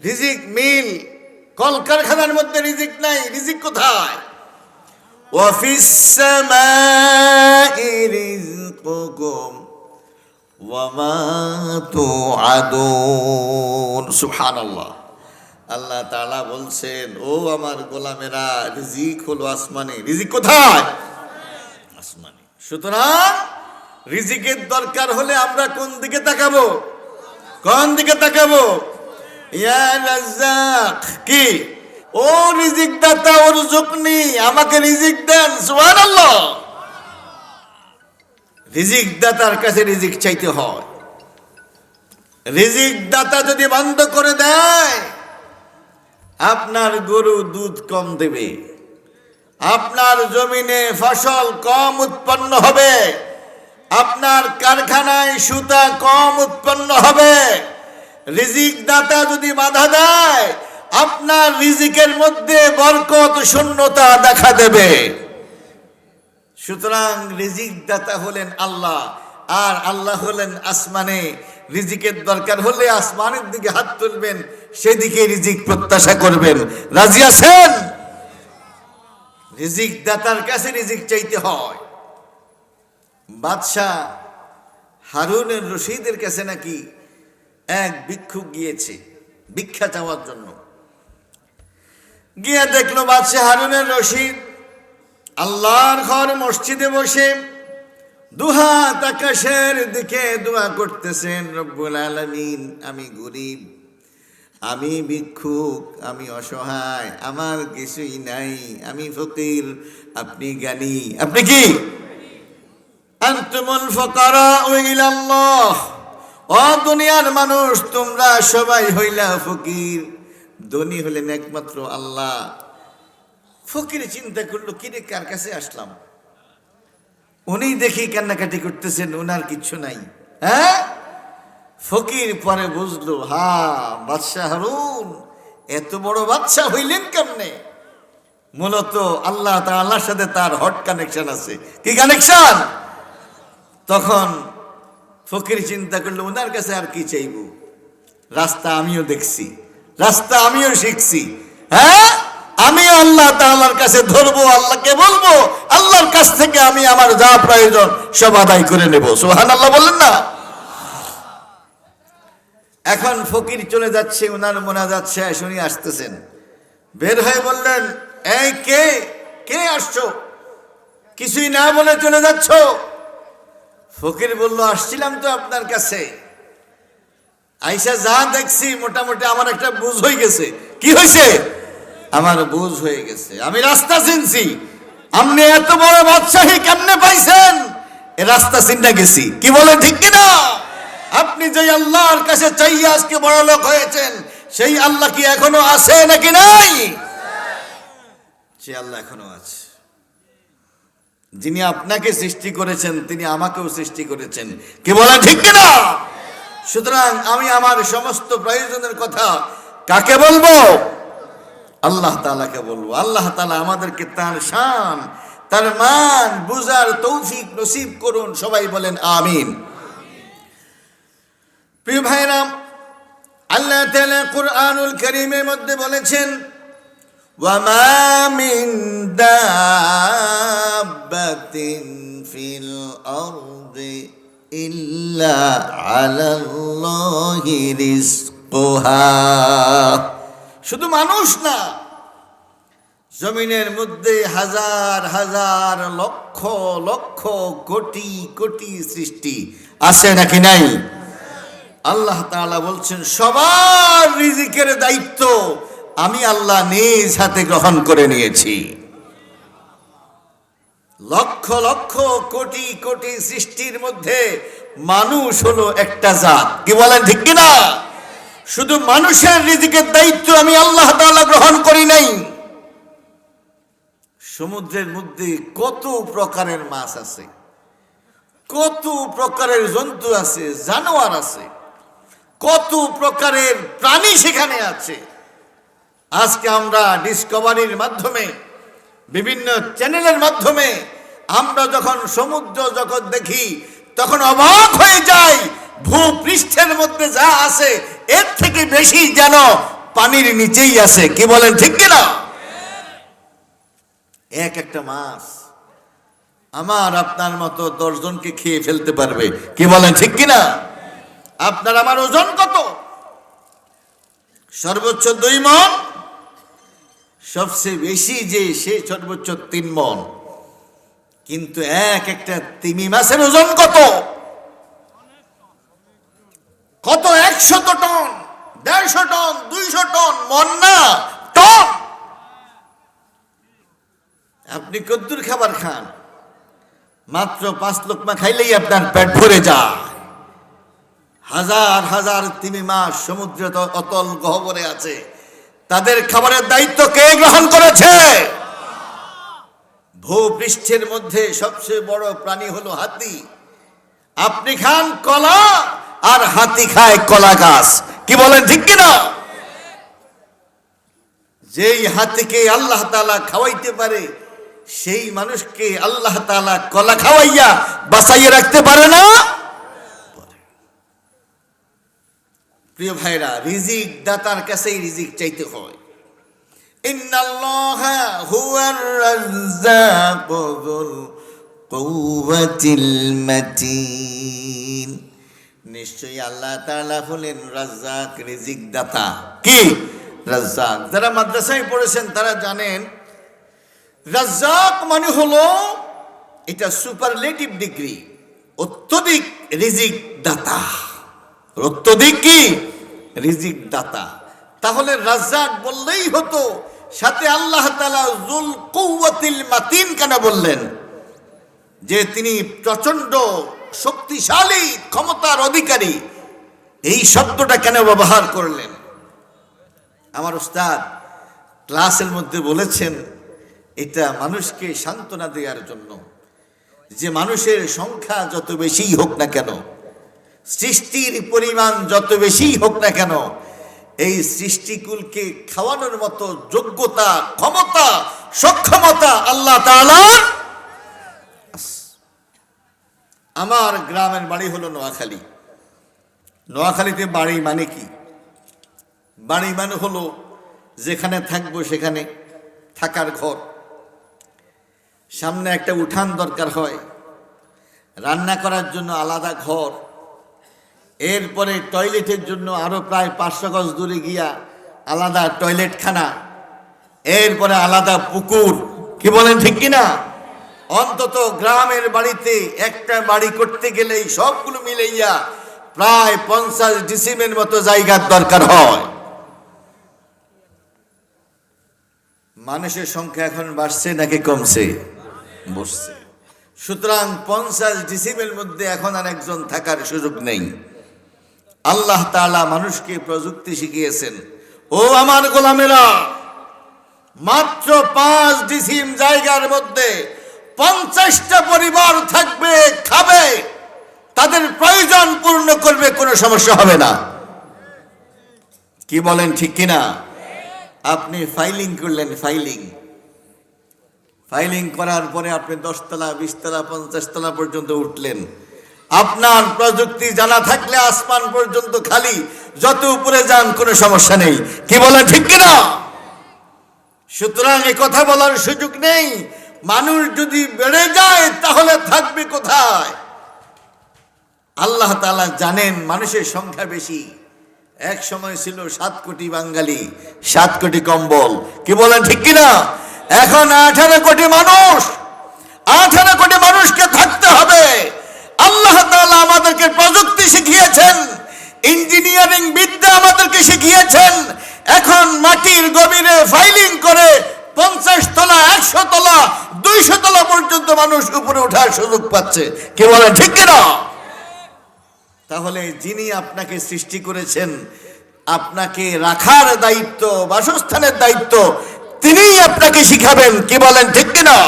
রিজিক মিল, কলকারখানার মধ্যে রিজিক নাই, রিজিক কোথায়? ওয়াফিস সামাই রিজকুকুম ওয়া মা তুআদুন। সুবহানাল্লাহ। আল্লাহ তাআলা বলছেন, ও আমার গোলামেরা, রিজিক হলো আসমানে। রিজিক কোথায়? আসমানে। সুতরাং রিজিকের দরকার হলে আমরা কোন দিকে তাকাবো? কোন দিকে তাকাবো? ইয়া রাজ্জাক, কি? ও রিজিক দাতা, ওরজুকনি, আমাকে রিজিক দেন। সুবহানাল্লাহ। রিজিক দাতার কাছে রিজিক চাইতে হয়। রিজিক দাতা যদি বন্ধ করে দেয়, আপনার গরু দুধ কম দেবে, আপনার জমিনে ফসল কম উৎপন্ন হবে, আপনার কারখানায় সুতা কম উৎপন্ন হবে। রিজিক দাতা যদি বাধা দেয়, আপনার রিজিকের মধ্যে বরকত শূন্যতা দেখা দেবে। সুতরাং রিজিক দাতা হলেন আল্লাহ, আর আল্লাহ হলেন আসমানে। রিজিকের দরকার হলে আসমানের দিকে হাত তুলবেন, সেদিকে রিজিক প্রত্যাশা করবেন। রাজি আছেন? রিজিক দাতার কাছে রিজিক চাইতে হয়। বাদশাহ হারুনের রশিদের কাছে নাকি এক ভিক্ষুক গিয়েছে ভিক্ষা চাওয়ার জন্য। গিয়ে দেখলো বাদশাহ হারুনের রশিদ আল্লাহর ঘর মসজিদে বসে দুহাত আকাশের দিকে দোয়া করতেছেন, রব্বুল আলামিন, আমি গরিব, আমি ভিক্ষুক, আমি অসহায়, আমার কিছুই নাই, আমি ফকির, আপনি জ্ঞানী। আপনি কি? আনতুমুল ফুকারা ইলাল্লাহ। ও দুনিয়ার মানুষ, তোমরা সবাই হইলা ফকির, ধনী হলেন একমাত্র আল্লাহ। ফকির চিন্তা করলো, কিরে কার কাছে আসলাম? উনি দেখি কান্নাকাটি করতেছেন, উনার কিচ্ছু নাই। হ্যাঁ, ফকির পরে বুঝলো, বাদশাহ হারুন এত বড় বাদশাহ হইলেন কেমনে? মূলত আল্লাহ তাআলার সাথে তার হট কানেকশন আছে। কি কানেকশন? তখন ফকির চিন্তা করলো, ওনার কাছে আর কি চাইব? রাস্তা আমিও দেখছি, রাস্তা আমিও শিখছি। হ্যাঁ, আমি আল্লাহ তাআলার কাছে ধরবো, আল্লাহকে বলবো, আল্লাহর কাছ থেকে আমি আমার যা প্রয়োজন সব আদায় করে নেব। সুবহানাল্লাহ বলেন না? এখন ফকির চলে যাচ্ছে, ওনার মোনাজাত শেষ, উনি আসতেছেন। বের হয়ে বললেন, এই কে কে আসছো? কিছুই না বলে চলে যাচ্ছ? ফকির বলল, আসছিলাম তো আপনার কাছে, আইসা যা দেখছি মোটামুটি আমার একটা বুঝ হয়ে গেছে। কি হয়েছে? আমার বুঝ হয়ে গেছে, আমি রাস্তা চিনছি। আপনি এত বড় বাদশাহী কেমনে পাইছেন? এ রাস্তা চিন্তা গেছি। কি বলেন, ঠিক কিনা? আপনি যে আল্লাহর কাছে চাইয়া আজকে বড় লোক হয়েছেন, সেই আল্লাহ কি এখনো আছে নাকি নাই? সে আল্লাহ এখনো আছে। যিনি আপনাকে সৃষ্টি করেছেন, তিনি আমাকেও সৃষ্টি করেছেন। কি বলেন, ঠিক কিনা? সুতরাং আমি আমার সমস্ত প্রয়োজনের কথা কাকে বলবো? আল্লাহ তাআলাকে বলবো। আল্লাহ তাআলা আমাদেরকে তার শান, তার মান বুঝার তৌফিক নসিব করুন। সবাই বলেন আমিন। প্রিয় ভাইরা, আল্লাহ তাআলা কুরআনুল কারীমের মধ্যে বলেছেন, ওয়া মা মিন দাব্বাতিন ফিল আরদি ইল্লা আলাল্লাহি রিজকুহা। শুধু মানুষ না, জমিনের মধ্যে হাজার হাজার লক্ষ লক্ষ কোটি কোটি সৃষ্টি আছে নাকি নাই? আল্লাহ তাআলা বলছেন, সবার রিজিকের দায়িত্ব আমি আল্লাহ নিজ হাতে গ্রহণ করে নিয়েছি। লক্ষ লক্ষ কোটি কোটি সৃষ্টির মধ্যে মানুষ হলো একটা জাত। কি বলেন, ঠিক কিনা? শুধু মানুষের রিজিকের দায়িত্ব আমি আল্লাহ তাআলা গ্রহণ করি নাই। সমুদ্রের মধ্যে কত প্রকারের মাছ আছে, কত প্রকারের জন্তু আছে, জানোয়ার আছে, কত প্রকারের প্রাণী সেখানে আছে। আজকে আমরা ডিসকভারির মাধ্যমে, বিভিন্ন চ্যানেলের মাধ্যমে আমরা যখন সমুদ্র জগৎ দেখি, তখন অবাক হয়ে যাই। ভূপৃষ্ঠের মধ্যে যা আছে এর থেকে বেশি যেন পানির নিচেই আছে। কি বলেন ঠিক কিনা? এক একটা মাছ আমার আপনার মতো 10 জনকে খেয়ে ফেলতে পারবে। কি বলেন ঠিক কিনা? আপনার আমার ওজন কত? সর্বোচ্চ 2 মণ, সবচেয়ে বেশি যে সে সর্বোচ্চ 3 মণ। কিন্তু এক একটা তিমি মাছের ওজন কত? কত? 100 টন, 150 টন, 200 টন, মণ না, টন। আপনি কদ্দুর খাবার খান, মাত্র 5 লোকমা খাইলেই আপনার পেট ভরে যায়। হাজার হাজার তিমি মাছ সমুদ্রে অতল গহ্বরে আছে, তাদের খাবারের দায়িত্ব কে গ্রহণ করেছে? ভূপৃষ্ঠের মধ্যে সবচেয়ে বড় প্রাণী হলো হাতি। আপনি খান কলা, আর হাতি খায় কলা গাছ। কি বলেন ঠিক কিনা? যেই হাতিকে আল্লাহ তাআলা খাওয়াইতে পারে, সেই মানুষকে আল্লাহ তাআলা কলা খাওয়াইয়া বাঁচাইয়া রাখতে পারে না? প্রিয় ভাইরা, রিজিক দাতার কাছেই রিজিক চাইতে হয়। ইন্নাল্লাহা হুয়ার রাজ্জাকু যুল কুওয়াতিল মাতিন। নিশ্চয়ই আল্লাহ তাআলা হলেন রাজ্জাক, রিজিক দাতা। কি? রাজ্জাক। যারা মাদ্রাসায় পড়েছেন তারা জানেন রাজ্জাক মানে হলো, এটা সুপারলেটিভ ডিগ্রি, অত্যধিক রিজিক দাতা। অত্যধিক কি? রিজিক দাতা। তাহলে রাজ্জাক বললেই হতো, সাথে আল্লাহ তাআলা যুল কুওয়াতিল মাতিন কেন বললেন? যে তিনি প্রচন্ড শক্তিশালী, ক্ষমতার অধিকারী। এই শব্দটা কেন ব্যবহার করলেন? আমার উস্তাদ ক্লাসের মধ্যে বলেছেন, এটা মানুষকে সান্ত্বনা দেওয়ার জন্য, যে মানুষের সংখ্যা যত বেশি হোক না কেন, সৃষ্টির পরিমাণ যত বেশি হোক না কেন, এই সৃষ্টিকুলকে খাওয়ানোর মতো যোগ্যতা, ক্ষমতা, সক্ষমতা আল্লাহ তাআলার। আমার গ্রামের বাড়ি হলো নোয়াখালী। নোয়াখালীতে বাড়ি মানে কি? বাড়ি মানে হলো যেখানে থাকবো সেখানে থাকার ঘর, সামনে একটা উঠান দরকার হয়, রান্না করার জন্য আলাদা ঘর, এরপরে টয়লেটের জন্য আরো প্রায় 500 গজ দূরে গিয়া আলাদা টয়লেটখানা, এরপরে আলাদা পুকুর। কি বলেন ঠিক কিনা? অন্তত গ্রামের বাড়িতে একটা বাড়ি করতে গেলেই সবগুলো মিলাইয়া প্রায় 50 ডিসিমের মতো জায়গার দরকার হয়। মানুষের সংখ্যা এখন বাড়ছে নাকি কমছে? বসছে। সুতরাং 50 ডিসিমের মধ্যে এখন আর একজন থাকার সুযোগ নেই। আল্লাহ তাআলা মানুষকে প্রযুক্তি শিখিয়েছেন। ও আমার গোলামেরা, মাত্র 5 ডিসিম জায়গার মধ্যে 50টা পরিবার থাকবে, খাবে, তাদের প্রয়োজন পূর্ণ করবে, কোনো সমস্যা হবে না। কি বলেন ঠিক কিনা? আপনি ফাইলিং করলেন, ফাইলিং করার পরে আপনি 10 তলা, 20 তলা, 50 তলা পর্যন্ত উঠলেন। আপনার প্রযুক্তি জানা থাকলে আসমান পর্যন্ত খালি, যত উপরে যান কোনো সমস্যা নেই। কি বলেন ঠিক কিনা? সুতরাং এই কথা বলার সুযোগ নেই। মানুষ যদি বেড়ে যায় তাহলে থাকবে কোথায়? আল্লাহ তাআলা জানেন মানুষের সংখ্যা বেশি। এক সময় ছিল 7 কোটি বাঙালি, 7 কোটি কম্বল। কি বলেন ঠিক কিনা? এখন 18 কোটি মানুষ, 18 কোটি মানুষকে থাকতে হবে। আল্লাহ তাআলা আমাদেরকে প্রযুক্তি শিখিয়েছেন, ইঞ্জিনিয়ারিং বিদ্যা আমাদেরকে শিখিয়েছেন। এখন মাটির গভীরে ফাইলিং করে 50 তলা, 100 তলা, 200 তলা পর্যন্ত মানুষ উপরে ওঠার সুযোগ পাচ্ছে। কি বলেন ঠিক কিনা? তাহলে যিনি আপনাকে সৃষ্টি করেছেন, আপনাকে রাখার দায়িত্ব, বাসস্থানের দায়িত্ব, তিনিই আপনাকে শিখাবেন। কি বলেন ঠিক কিনা?